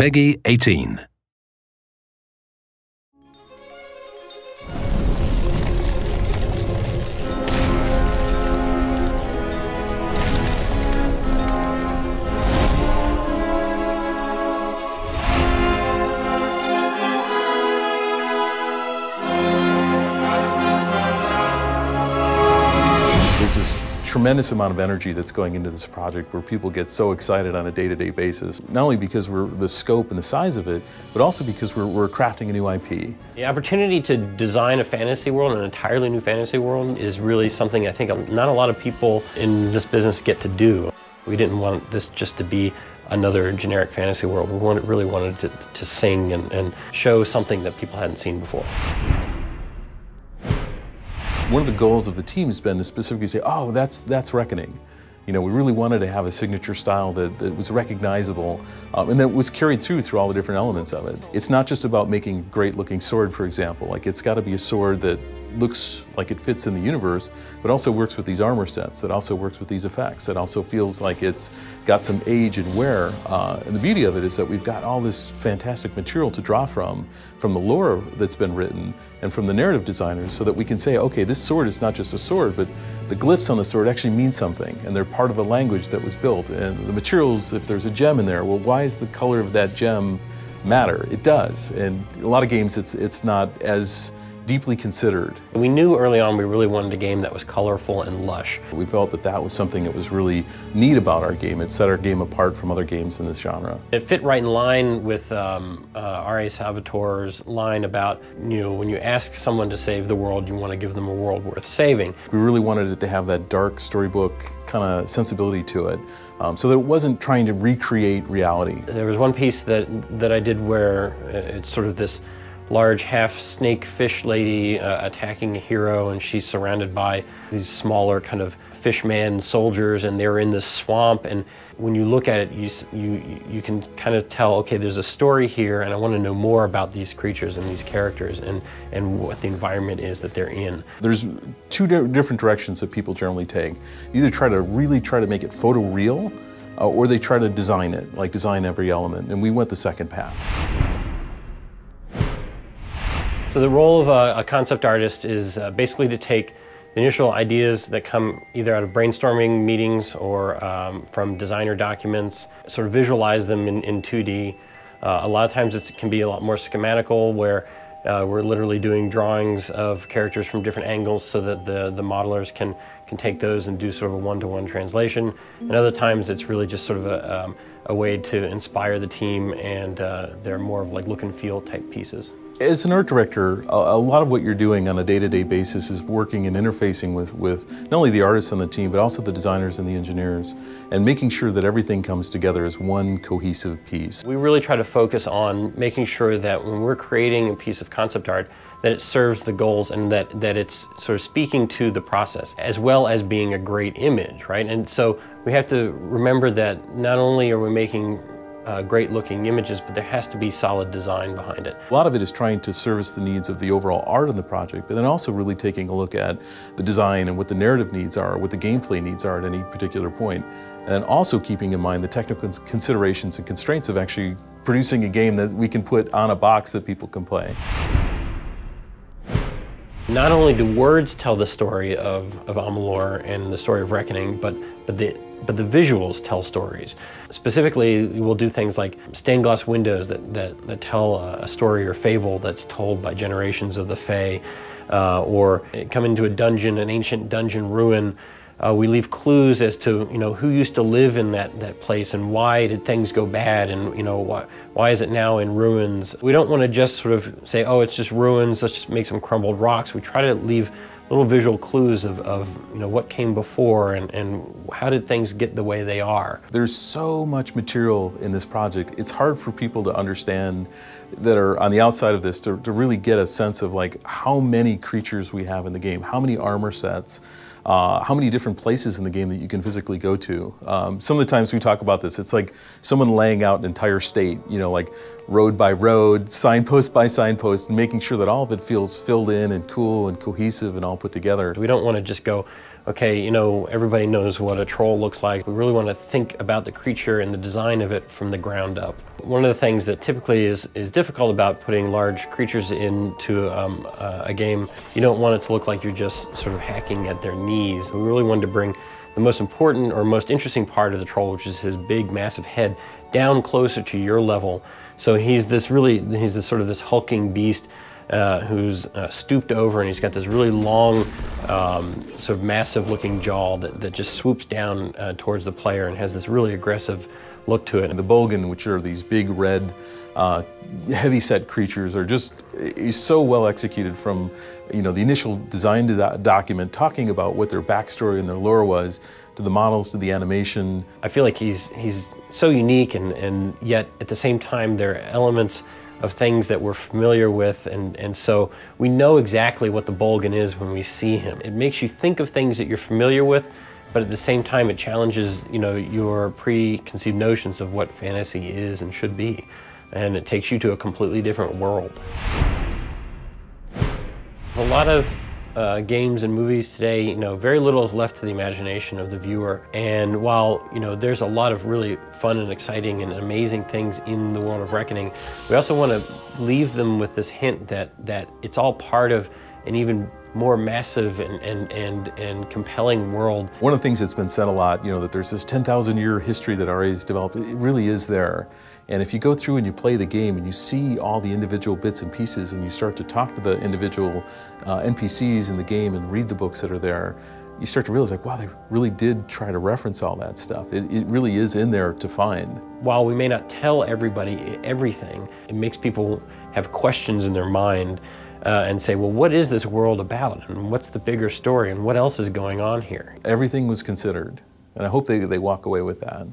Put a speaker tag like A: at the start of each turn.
A: Peggy 18.
B: There's this tremendous amount of energy that's going into this project where people get so excited on a day-to-day basis, not only because we're the scope and the size of it, but also because we're crafting a new IP.
C: The opportunity to design a fantasy world, an entirely new fantasy world, is really something I think not a lot of people in this business get to do. We didn't want this just to be another generic fantasy world. We really wanted to sing and show something that people hadn't seen before.
B: One of the goals of the team has been to specifically say, oh, that's Reckoning. You know, we really wanted to have a signature style that was recognizable and that was carried through all the different elements of it. It's not just about making a great looking sword, for example. Like, it's got to be a sword that looks like it fits in the universe, but also works with these armor sets, that also works with these effects, that also feels like it's got some age and wear. And the beauty of it is that we've got all this fantastic material to draw from the lore that's been written and from the narrative designers, so that we can say, okay, this sword is not just a sword, but the glyphs on the sword actually mean something, and they're part of a language that was built. And the materials, if there's a gem in there, well, why does the color of that gem matter? It does. And a lot of games, it's not as deeply considered.
C: We knew early on we really wanted a game that was colorful and lush.
B: We felt that that was something that was really neat about our game. It set our game apart from other games in this genre.
C: It fit right in line with R.A. Salvatore's line about, you know, when you ask someone to save the world, you want to give them a world worth saving.
B: We really wanted it to have that dark storybook kind of sensibility to it, so that it wasn't trying to recreate reality.
C: There was one piece that I did where it's sort of this large half-snake fish lady attacking a hero, and she's surrounded by these smaller kind of fishman soldiers, and they're in this swamp. And when you look at it, you can kind of tell, okay, there's a story here, and I want to know more about these creatures and these characters and what the environment is that they're in.
B: There's two different directions that people generally take. Either really try to make it photoreal, or they try to design it, like design every element, and we went the second path.
C: So the role of a concept artist is basically to take the initial ideas that come either out of brainstorming meetings or from designer documents, sort of visualize them in 2D. A lot of times it can be a lot more schematical, where we're literally doing drawings of characters from different angles so that the modelers can take those and do sort of a one-to-one translation. And other times it's really just sort of a way to inspire the team, and they're more of like look and feel type pieces.
B: As an art director, a lot of what you're doing on a day-to-day basis is working and interfacing with not only the artists on the team, but also the designers and the engineers, and making sure that everything comes together as one cohesive piece.
C: We really try to focus on making sure that when we're creating a piece of concept art, that it serves the goals, and that it's sort of speaking to the process, as well as being a great image, right? And so we have to remember that not only are we making great looking images, but there has to be solid design behind it. A
B: lot of it is trying to service the needs of the overall art of the project, but then also really taking a look at the design and what the narrative needs are, what the gameplay needs are at any particular point, and also keeping in mind the technical considerations and constraints of actually producing a game that we can put on a box that people can play.
C: Not only do words tell the story of Amalur and the story of Reckoning, but the visuals tell stories. Specifically, we'll do things like stained glass windows that tell a story or fable that's told by generations of the Fae, or come into a dungeon, an ancient dungeon ruin. We leave clues as to, you know, who used to live in that place, and why did things go bad, and, you know, why is it now in ruins. We don't want to just sort of say, oh, it's just ruins, let's just make some crumbled rocks. We try to leave little visual clues of you know, what came before and how did things get the way they are.
B: There's so much material in this project. It's hard for people to understand that are on the outside of this to really get a sense of like how many creatures we have in the game, how many armor sets, how many different places in the game that you can physically go to. Some of the times we talk about this, it's like someone laying out an entire state, you know, like road by road, signpost by signpost, and making sure that all of it feels filled in and cool and cohesive and all put together.
C: We don't want to just go, okay, you know, everybody knows what a troll looks like. We really want to think about the creature and the design of it from the ground up. One of the things that typically is difficult about putting large creatures into a game, you don't want it to look like you're just sort of hacking at their knees. We really wanted to bring the most important or most interesting part of the troll, which is his big, massive head, down closer to your level. So he's this sort of this hulking beast who's stooped over, and he's got this really long, sort of massive looking jaw that just swoops down towards the player and has this really aggressive look to it.
B: And the Bolgan, which are these big red, heavy-set creatures, is so well executed from, you know, the initial design document talking about what their backstory and their lore was, to the models, to the animation.
C: I feel like he's so unique, and yet at the same time there are elements of things that we're familiar with, and so we know exactly what the Bolgan is when we see him. It makes you think of things that you're familiar with, but at the same time it challenges, you know, your preconceived notions of what fantasy is and should be, and it takes you to a completely different world. A lot of games and movies today, you know, very little is left to the imagination of the viewer. And while, you know, there's a lot of really fun and exciting and amazing things in the world of Reckoning, we also want to leave them with this hint that it's all part of an even more massive and compelling world.
B: One of the things that's been said a lot, you know, that there's this 10,000-year history that RA has developed. It really is there. And if you go through and you play the game and you see all the individual bits and pieces and you start to talk to the individual NPCs in the game and read the books that are there, you start to realize, like, wow, they really did try to reference all that stuff. It really is in there to find.
C: While we may not tell everybody everything, it makes people have questions in their mind and say, well, what is this world about? And what's the bigger story? And what else is going on here?
B: Everything was considered. And I hope they walk away with that.